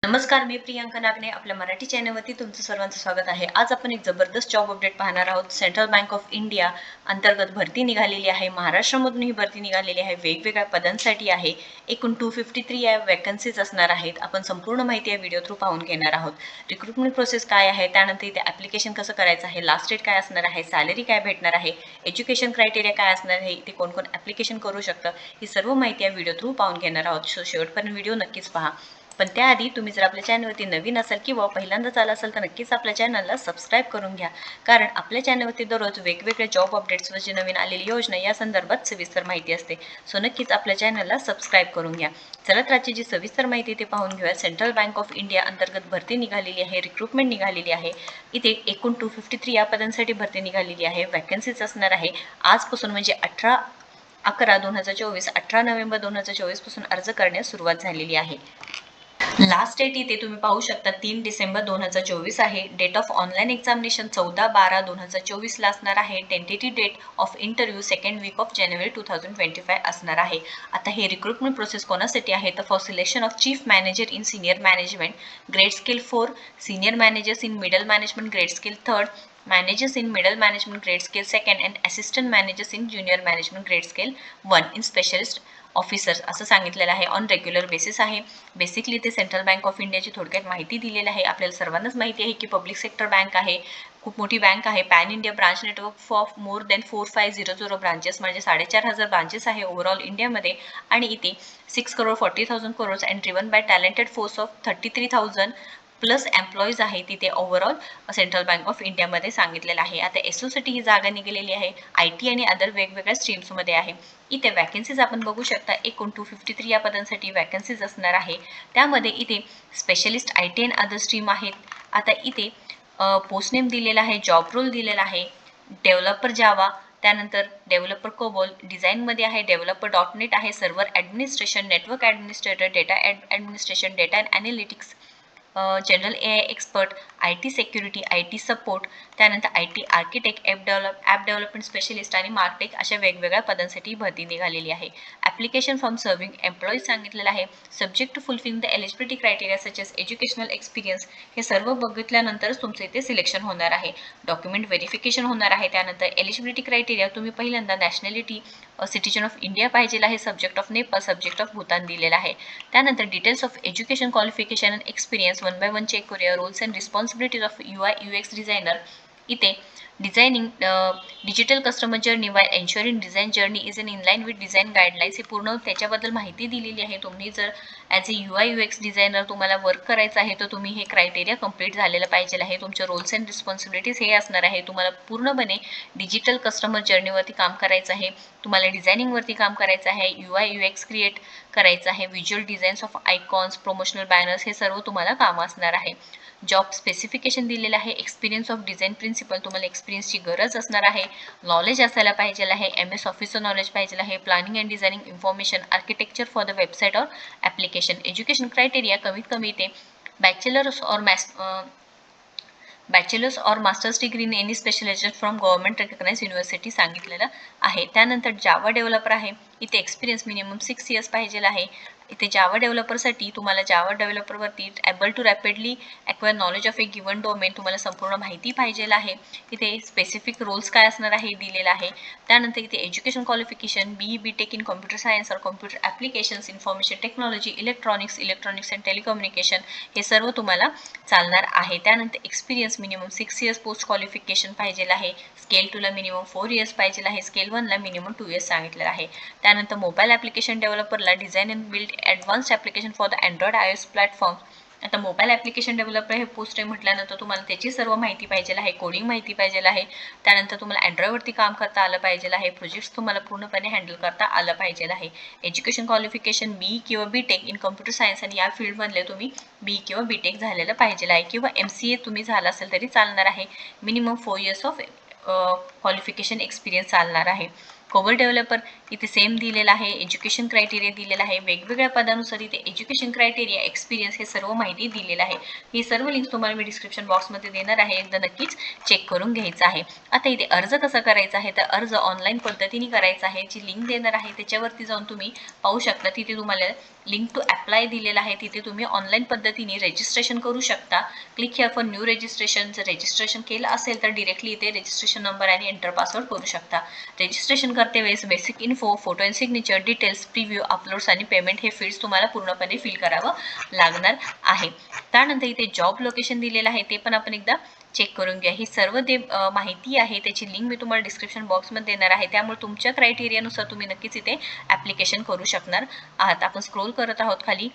नमस्कार, मी प्रियांका नागने आपल्या मराठी चॅनलवरती तुमचं सर्वांचं स्वागत आहे. आज आपण एक जबरदस्त जॉब अपडेट पाहणार आहोत. सेंट्रल बँक ऑफ इंडिया अंतर्गत भरती निघालेली आहे. महाराष्ट्रामधून ही भरती निघालेली आहे. वेगवेगळ्या पदांसाठी आहे. एकूण 253 या वॅकन्सीज असणार आहेत. आपण संपूर्ण माहिती या व्हिडिओ थ्रू पाहून घेणार आहोत. रिक्रुटमेंट प्रोसेस काय आहे, त्यानंतर इथे ॲप्लिकेशन कसं करायचं आहे, लास्ट डेट काय असणार आहे, सॅलरी काय भेटणार आहे, एज्युकेशन क्रायटेरिया काय असणार आहे, इथे कोण कोण ॲप्लिकेशन करू शकतं, ही सर्व माहिती या व्हिडिओ थ्रू पाहून घेणार आहोत. शेवटपर्यंत व्हिडिओ नक्कीच पहा. पण त्याआधी तुम्ही जर आपल्या चॅनलवरती नवीन असाल किंवा पहिल्यांदाच आला असाल तर नक्कीच आपल्या चॅनलला सबस्क्राईब करून घ्या, कारण आपल्या चॅनलवरती दररोज वेगवेगळे जॉब अपडेट्सवर जी नवीन आलेली योजना या संदर्भात सविस्तर माहिती असते. सो नक्कीच आपल्या चॅनलला सबस्क्राईब करून घ्या. चला तर आजची जी सविस्तर माहिती ते पाहून घेऊया. सेंट्रल बँक ऑफ इंडिया अंतर्गत भरती निघालेली आहे, रिक्रुटमेंट निघालेली आहे. इथे एकूण 253 या पदांसाठी भरती निघालेली आहे. वॅकन्सीज असणार आहे. आजपासून म्हणजे 18/11/2024 18 नोव्हेंबर 2024 पासून अर्ज करण्यास सुरुवात झालेली आहे. लास्ट डेट इथे तुम्ही पाहू शकता 3 डिसेंबर 2024 आहे. डेट ऑफ ऑनलाईन एक्झामिनेशन 14/12/2024 ला असणार आहे. Tentative date of interview second week of जानेवारी 2025 असणार आहे. आता हे रिक्रुटमेंट प्रोसेस कोणासाठी आहे तर for selection of chief manager in senior management grade scale 4, senior managers in middle management grade scale 3, managers in middle management grade scale 2 and assistant managers in junior management grade scale 1 in specialist officers असं सांगितलेलं आहे. On regular basis आहे. Basically ते central bank of इंडियाची थोडक्यात माहिती दिलेली आहे. आपल्याला सर्वांनाच माहिती आहे की पब्लिक सेक्टर बँक आहे, खूप मोठी बँक आहे. Pan India branch network of more than 4500 branches म्हणजे 4500 ब्रांचेस आहे ओव्हरऑल इंडियामध्ये. आणि इथे 6,40,00,000 crores and driven by talented force of 33,000 plus employees आहे तिथे ओव्हरऑल सेंट्रल बँक ऑफ इंडियामध्ये सांगितलेलं आहे. आता एसओसाठी ही जागा निघालेली आहे. IT आणि अदर वेगवेगळ्या स्ट्रीम्समध्ये आहे. इथे वॅकन्सीज आपण बघू शकता. एकूण 253 या पदांसाठी वॅकन्सीज असणार आहे. त्यामध्ये इथे स्पेशलिस्ट IT आणि अदर स्ट्रीम आहेत. आता इथे पोस्ट नेम दिलेला आहे, जॉब रोल दिलेला आहे, डेव्हलपर जावा, त्यानंतर डेव्हलपर कोबोल, डिझाईनमध्ये आहे, डेव्हलपर.net आहे, server administration, network administrator, data administration, data and analytics, general AI expert, IT security, IT support, त्यानंतर IT architect, app development specialist आणि मार्केटिंग अशा वेगवेगळ्या पदांसाठी भरती निघालेली आहे. ॲप्लिकेशन फॉर्म सर्विंग एम्प्लॉईज सांगितलेलं आहे. Subject to fulfilling the eligibility criteria such as educational experience, हे सर्व बघितल्यानंतरच तुमचे इथे सिलेक्शन होणार आहे. डॉक्युमेंट व्हेरिफिकेशन होणार आहे. त्यानंतर एलिजिबिलिटी क्रायटेरिया तुम्ही पहिल्यांदा नॅशनॅलिटी सिटीजन ऑफ इंडिया पाहिजेला आहे, subject of Nepal, subject of Bhutan दिलेला आहे. त्यानंतर details of education qualification and experience 1 by 1 check करूया. Roles and responsibilities of UI UX designer. इथे designing digital customer journey by ensuring design journey is in line with design guidelines, हे पूर्ण त्याच्याबद्दल माहिती दिलेली आहे. तुम्ही जर as a UI UX designer तुम्हाला वर्क करायचं आहे तर तुम्ही हे क्रायटेरिया कंप्लीट झालेलं पाहिजे आहे. तुमचे रोल्स अँड रिस्पॉन्सिबिलिटीज हे असणार आहे. तुम्हाला पूर्णपणे डिजिटल कस्टमर जर्नीवरती काम करायचं आहे. तुम्हाला डिझायनिंगवरती काम करायचं आहे, UI UX क्रिएट करायचं आहे, visual designs of icons, promotional banners, हे सर्व तुम्हाला काम असणार आहे. जॉब स्पेसिफिकेशन दिलेलं आहे. एक्सपिरियन्स ऑफ डिझाईन प्रिन्सिपल, तुम्हाला एक्सपिरियन्सची गरज असणार आहे. नॉलेज असायला पाहिजे आहे. MS ऑफिसचं नॉलेज पाहिजे आहे. Planning and designing information architecture for the website or application. Education criteria कमीत कमी ते bachelors or masters degree in any specialization from government recognize university सांगितलेलं आहे. त्यानंतर जावा डेव्हलपर आहे. इथे एक्सपिरियन्स मिनिमम 6 years पाहिजे आहे. इथे जावा डेव्हलपरसाठी तुम्हाला जावा डेव्हलपरवरती able to rapidly acquire knowledge of a given domain, तुम्हाला संपूर्ण माहिती पाहिजे आहे. इथे स्पेसिफिक रोल्स काय असणार आहे दिलेला आहे. त्यानंतर इथे education qualification BE BTech in computer science और computer applications, information technology, electronics and telecommunication, हे सर्व तुम्हाला चालणार आहे. त्यानंतर experience minimum 6 years post qualification पाहिजे आहे. स्केल 2ला मिनिमम 4 years पाहिजे आहे. स्केल 1ला मिनिमम 2 years सांगितलेलं आहे. त्यानंतर मोबाईल ॲप्लिकेशन डेव्हलपरला design and build advanced application for the Android iOS platform. आता मोबाईल ॲप्लिकेशन डेव्हलपर हे पोस्ट आहे म्हटल्यानंतर तुम्हाला त्याची सर्व माहिती पाहिजे आहे, कोडिंग माहिती पाहिजे आहे. त्यानंतर तुम्हाला अँड्रॉइडवरती काम करता आलं पाहिजे आहे. प्रोजेक्ट्स तुम्हाला पूर्णपणे हँडल करता आलं पाहिजे आहे. एज्युकेशन क्वालिफिकेशन BE किंवा BTech इन कॉम्प्युटर सायन्स, आणि या फील्डमधले तुम्ही BE किंवा BTech झालेलं पाहिजे आहे, किंवा MCA तुम्ही झाला असेल तरी चालणार आहे. Minimum 4 years of qualification experience चालणार आहे. कोबल डेव्हलपर इथे सेम दिलेला आहे, एज्युकेशन क्रायटेरिया दिलेला आहे, वेगवेगळ्या पदानुसार इथे एज्युकेशन क्रायटेरिया, एक्सपिरियन्स हे सर्व माहिती दिलेलं आहे. ही सर्व लिंक्स तुम्हाला मी डिस्क्रिप्शन बॉक्समध्ये देणार आहे, एकदा नक्कीच चेक करून घ्यायचं आहे. आता इथे अर्ज कसा करायचा आहे, तर अर्ज ऑनलाईन पद्धतीने करायचा आहे. जी लिंक देणार आहे त्याच्यावरती जाऊन तुम्ही पाहू शकता, तिथे तुम्हाला लिंक टू अप्लाय दिलेला आहे. तिथे तुम्ही ऑनलाईन पद्धतीने रजिस्ट्रेशन करू शकता. Click here for new registration. जर रजिस्ट्रेशन केलं असेल तर डिरेक्टली इथे रजिस्ट्रेशन नंबर आणि एंटर पासवर्ड करू शकता. रजिस्ट्रेशन करते वेळेस basic info, photo and signature, details, preview, uploads आणि पेमेंट हे फील्ड्स तुम्हाला पूर्णपणे फिल करावं लागणार आहे. त्यानंतर इथे जॉब लोकेशन दिलेलं आहे, ते पण आपण एकदा चेक करून घ्या. ही सर्व ते माहिती आहे, त्याची लिंक मी तुम्हाला डिस्क्रिप्शन बॉक्समध्ये देणार आहे. त्यामुळे तुमच्या क्रायटेरियानुसार तुम्ही नक्कीच इथे ॲप्लिकेशन करू शकणार आहात. आपण स्क्रोल करत आहोत खाली.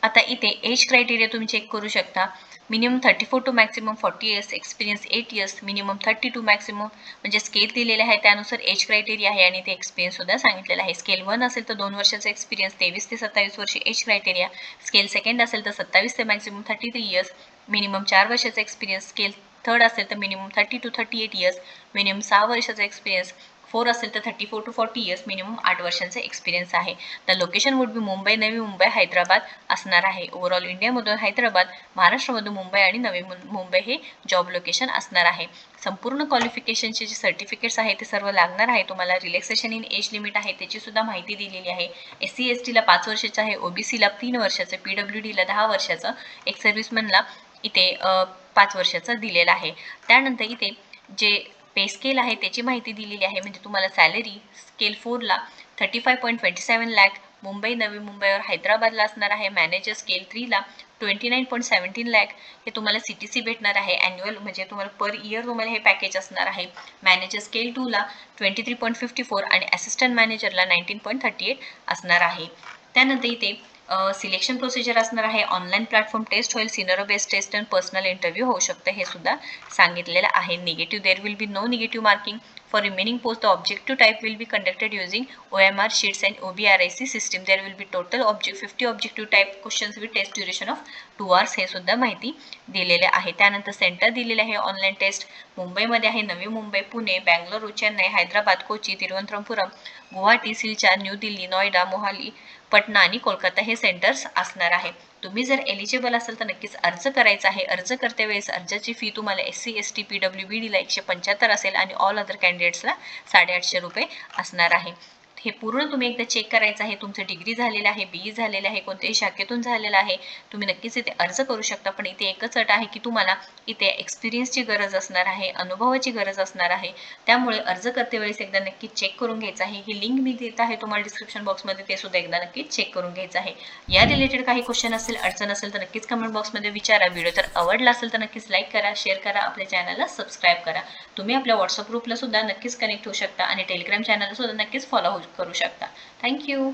आता इथे एज क्रायटेरिया तुम्ही चेक करू शकता. Minimum 34 to maximum 40 years, experience 8 years, minimum 30 to maximum म्हणजे स्केल दिलेले आहे त्यानुसार एज क्रायटेरिया आहे आणि ते एक्सपिरियन्स सुद्धा सांगितलेला आहे. स्केल 1 असेल तर 2 वर्षाचा एक्सपिरियन्स, 23 ते 27 वर्षे एज क्रायटेरिया. स्केल सेकंड असेल तर 27 ते मॅक्सिमम 33 इयर्स, मिनिमम 4 वर्षाचा एक्सपिरियन्स. स्केल थर्ड असेल तर मिनिमम 30 टू 38 इयर्स, मिनिमम 6 वर्षाचा एक्सपिरियन्स. 4 असेल तर 34 टू 40 इयर्स, मिनिमम 8 वर्षांचा एक्सपिरियन्स आहे. The location would be Mumbai, Navi Mumbai, Hyderabad असणार आहे. ओव्हरऑल इंडियामधून हैदराबाद, महाराष्ट्रामधून मुंबई आणि नवी मुंबई हे जॉब लोकेशन असणार आहे. संपूर्ण क्वालिफिकेशनचे जे सर्टिफिकेट्स आहे ते सर्व लागणार आहे. तुम्हाला रिलॅक्सेशन इन एज लिमिट आहे त्याची सुद्धा माहिती दिलेली आहे. SC STला 5 वर्षाचं आहे, OBCला 3 वर्षाचं, PWDला 10 वर्षाचं, एक सर्व्हिसमनला इथे 5 वर्षाचं दिलेलं आहे. त्यानंतर इथे जे पे स्केल आहे त्याची माहिती दिलेली आहे. म्हणजे तुम्हाला सॅलरी स्केल 4ला 35.27 लाख मुंबई, नवी मुंबईवर हैदराबादला असणार आहे. मॅनेजर स्केल 3ला 29.17 लाख हे तुम्हाला CTC भेटणार आहे. ॲन्युअल म्हणजे तुम्हाला पर इयर तुम्हाला हे पॅकेज असणार आहे. मॅनेजर स्केल 2ला 23.54 आणि असिस्टंट मॅनेजरला 19.38 असणार आहे. त्यानंतर इथे सिलेक्शन प्रोसिजर असणार आहे. ऑनलाईन प्लॅटफॉर्म टेस्ट होईल, सिनियर बेस्ड टेस्ट आणि पर्सनल इंटरव्ह्यू होऊ शकतं हे सुद्धा सांगितलेलं आहे. Negative there will be no negative marking for remaining post. The objective type will be conducted using OMR sheets and OBRIC system. There will be total 50 objective type questions with test duration of 2 hours हे सुद्धा माहिती दिलेले आहे. त्यानंतर centre दिलेले आहे. Online taste मुंबईमध्ये आहे, नवी मुंबई, पुणे, बँगलोर, चेन्नई, हैदराबाद, कोची, तिरुवनंतपुरम, गुवाहाटी, सिलचर, न्यू दिल्ली, नोएडा, मोहाली, पटना आणि कोलकाता हे सेंटर्स असणार आहे. तुम्ही जर एलिजिबल असाल तर नक्कीच अर्ज करायचा आहे. अर्ज करते वेळेस अर्जाची फी तुम्हाला SC ST PWBDला 175 असेल आणि ऑल अदर कॅन्डिडेट्सला 850 रुपये असणार आहे. हे पूर्ण तुम्ही एकदा चेक करायचं आहे. तुमचं डिग्री झालेलं आहे, BE झालेलं आहे, कोणत्याही शाखेतून झालेलं आहे, तुम्ही नक्कीच इथे अर्ज करू शकता. पण इथे एकच अट आहे की तुम्हाला इथे एक्सपिरियन्सची गरज असणार आहे, अनुभवाची गरज असणार आहे. त्यामुळे अर्ज करते वेळेस एकदा नक्की चेक करून घ्यायचं आहे. ही लिंक मी देत आहे तुम्हाला डिस्क्रिप्शन बॉक्समध्ये, ते सुद्धा एकदा नक्की चेक करून घ्यायचं आहे. या रिलेटेड काही क्वेश्चन असेल, अडचण असेल तर नक्कीच कमेंट बॉक्समध्ये विचारा. व्हिडिओ जर आवडला असेल तर नक्कीच लाईक करा, शेअर करा, आपल्या चॅनलला सबस्क्राईब करा. तुम्ही आपल्या व्हॉट्सअप ग्रुपला सुद्धा नक्कीच कनेक्ट होऊ शकता आणि टेलिग्राम चॅनलला सुद्धा नक्कीच फॉलो करू शकता. थँक्यू.